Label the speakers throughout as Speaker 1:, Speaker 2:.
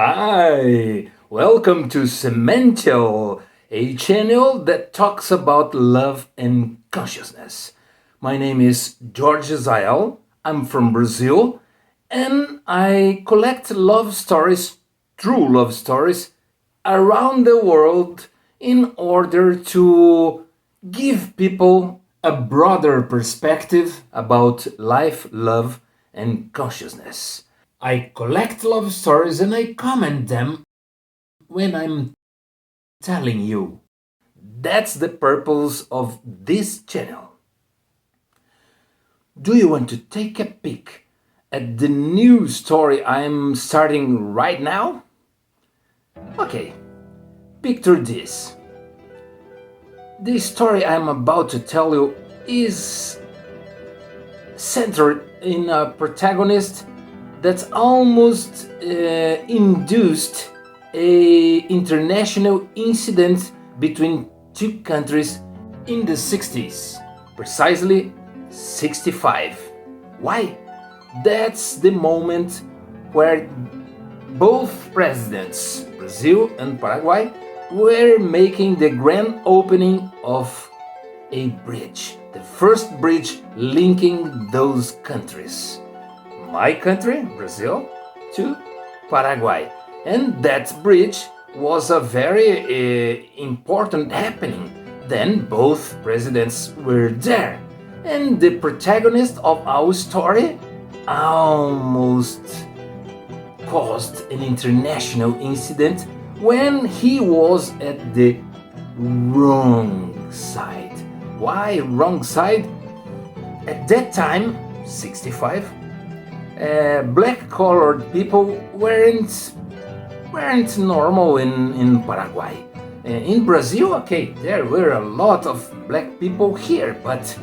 Speaker 1: Hi, welcome to Cemental, a channel that talks about love and consciousness. My name is Jorge Zael, I'm from Brazil, and I collect love stories, true love stories, around the world in order to give people a broader perspective about life, love, and consciousness. I collect love stories and I comment them when I'm telling you. That's the purpose of this channel. Do you want to take a peek at the new story I'm starting right now? Okay, picture this. The story I'm about to tell you is centered in a protagonist that almost induced a international incident between two countries in the 60s, precisely 65. Why? That's the moment where both presidents, Brazil and Paraguay, were making the grand opening of a bridge, the first bridge linking those countries. My country, Brazil, to Paraguay. And that bridge was a very important happening. Then both presidents were there. And the protagonist of our story almost caused an international incident when he was at the wrong side. Why wrong side? At that time, 65, black-colored people weren't normal in Paraguay. In Brazil, okay, there were a lot of black people here, but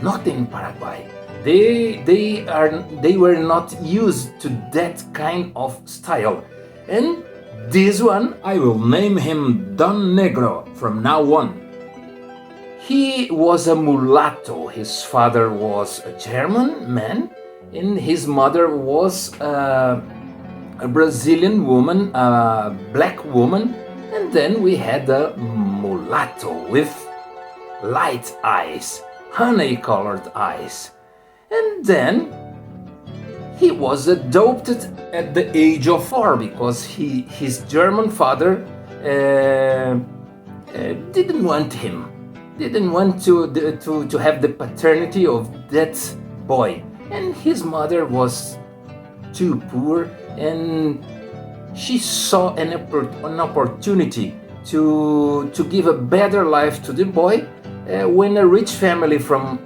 Speaker 1: not in Paraguay. They were not used to that kind of style. And this one, I will name him Don Negro from now on. He was a mulatto. His father was a German man, and his mother was a Brazilian woman, a black woman, and then we had a mulatto with light eyes, honey-colored eyes. And then he was adopted at the age of 4 because his German father didn't want him. Didn't want to have the paternity of that boy, and his mother was too poor, and she saw an opportunity to give a better life to the boy when a rich family from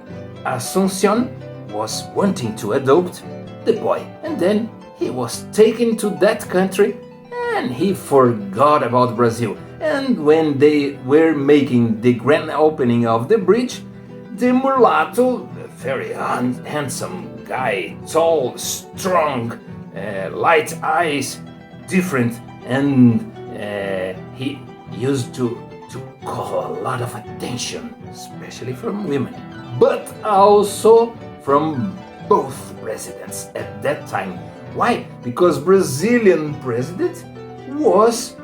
Speaker 1: Asuncion was wanting to adopt the boy, and then he was taken to that country and he forgot about Brazil. And when they were making the grand opening of the bridge, the mulatto, a very handsome guy, tall, strong, light eyes, different, and he used to call a lot of attention, especially from women, but also from both presidents at that time. Why? Because Brazilian president was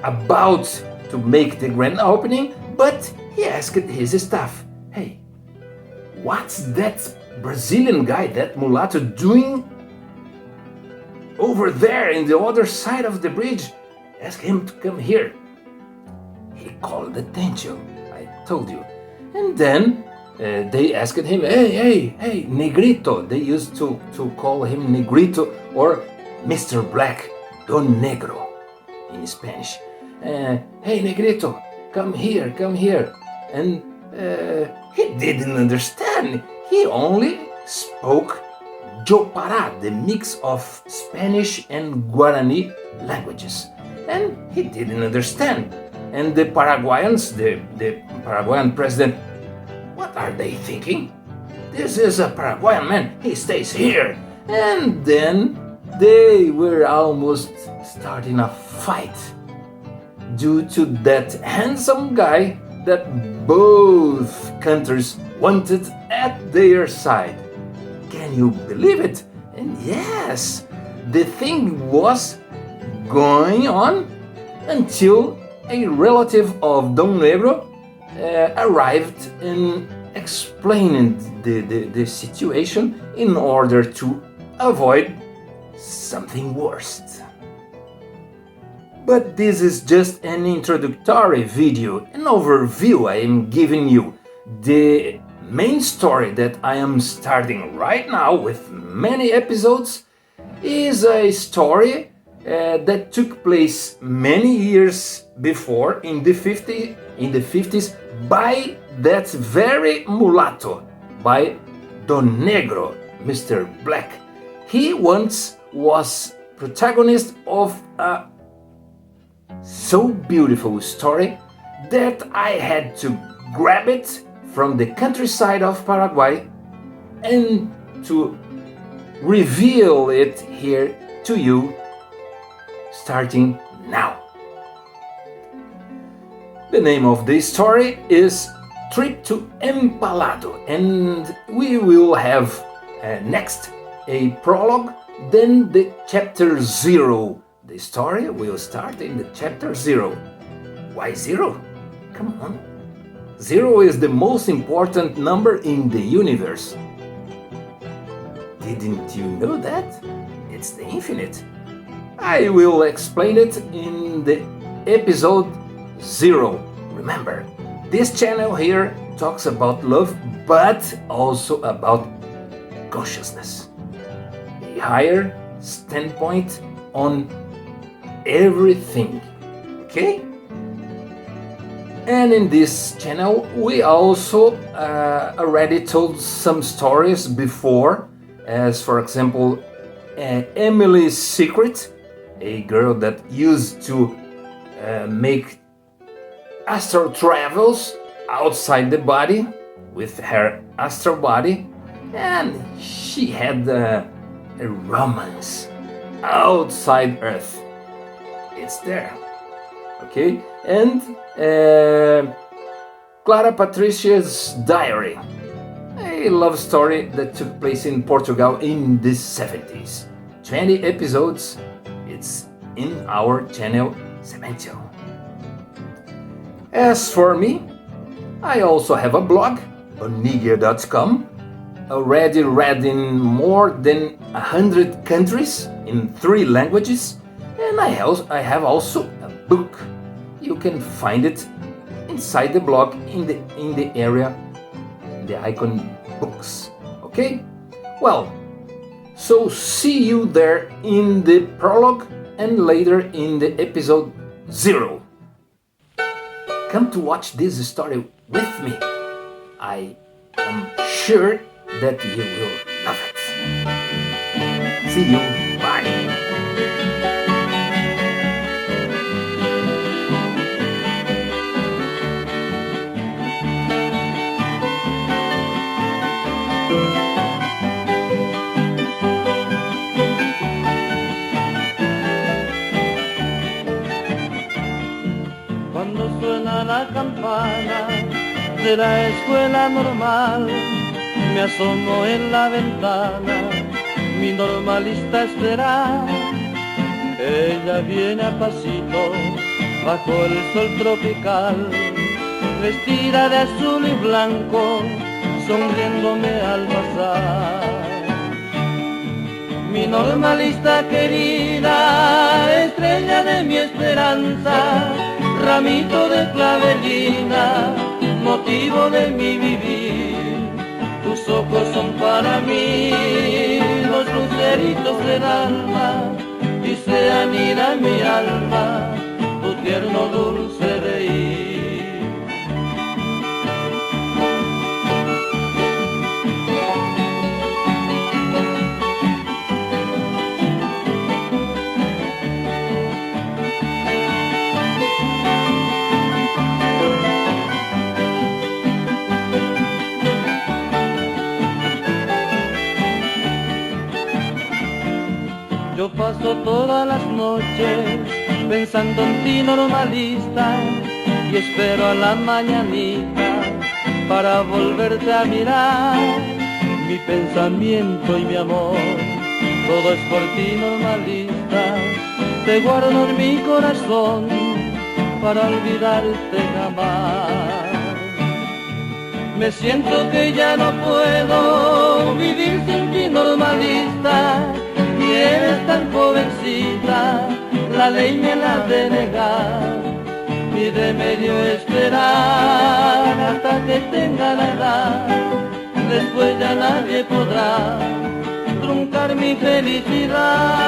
Speaker 1: about to make the grand opening, but he asked his staff, hey, what's that Brazilian guy, that mulatto, doing over there in the other side of the bridge? Ask him to come here. He called attention, I told you. And then they asked him, hey, Negrito. They used to call him Negrito or Mr. Black, Don Negro in Spanish. Hey, Negrito, come here. And he didn't understand. He only spoke Jopará, the mix of Spanish and Guarani languages. And he didn't understand. And the Paraguayans, the Paraguayan president, what are they thinking? This is a Paraguayan man, he stays here. And then they were almost starting a fight due to that handsome guy that both countries wanted at their side. Can you believe it? And yes, the thing was going on until a relative of Don Negro arrived and explained the situation in order to avoid something worse. But this is just an introductory video, an overview I am giving you. The main story that I am starting right now with many episodes is a story that took place many years before in the 50s by that very mulatto, by Don Negro, Mr. Black. He once was protagonist of a so beautiful story that I had to grab it from the countryside of Paraguay and to reveal it here to you starting now. The name of this story is Trip to Empalado, and we will have next a prologue, then the chapter 0. The story will start in the chapter 0. Why 0? Come on. 0 is the most important number in the universe. Didn't you know that? It's the infinite. I will explain it in the episode 0. Remember, this channel here talks about love, but also about consciousness. A higher standpoint on everything. Okay? And in this channel, we also already told some stories before, as for example, Emily's Secret, a girl that used to make astral travels outside the body with her astral body, and she had a romance outside Earth. It's there, okay? And Clara Patricia's Diary, a love story that took place in Portugal in the 70s. 20 episodes. It's in our channel Sementio. As for me, I also have a blog on Niger.com, already read in more than 100 countries in 3 languages, and I have also a book. You can find it inside the blog in the area, the icon books. Okay? Well, so see you there in the prologue and later in the episode 0. Come to watch this story with me. I am sure that you will love it. See you. Bye.
Speaker 2: Cuando suena la campana de la escuela normal, me asomo en la ventana, mi normalista espera. Ella viene a pasito bajo el sol tropical, vestida de azul y blanco, sonriéndome al pasar. Mi normalista querida, estrella de mi esperanza, ramito de clavelina, motivo de mi vivir. Tus ojos son para mí los luceritos del alma y se anida en mi alma tu tierno dulce reír. Yo paso todas las noches pensando en ti, normalista, y espero a la mañanita para volverte a mirar. Mi pensamiento y mi amor todo es por ti normalista, te guardo en mi corazón para olvidarte jamás. Me siento que ya no puedo vivir sin ti normalista, y eres tan jovencita, la ley me la ha de negar. Mi remedio esperar hasta que tenga la edad, después ya nadie podrá truncar mi felicidad.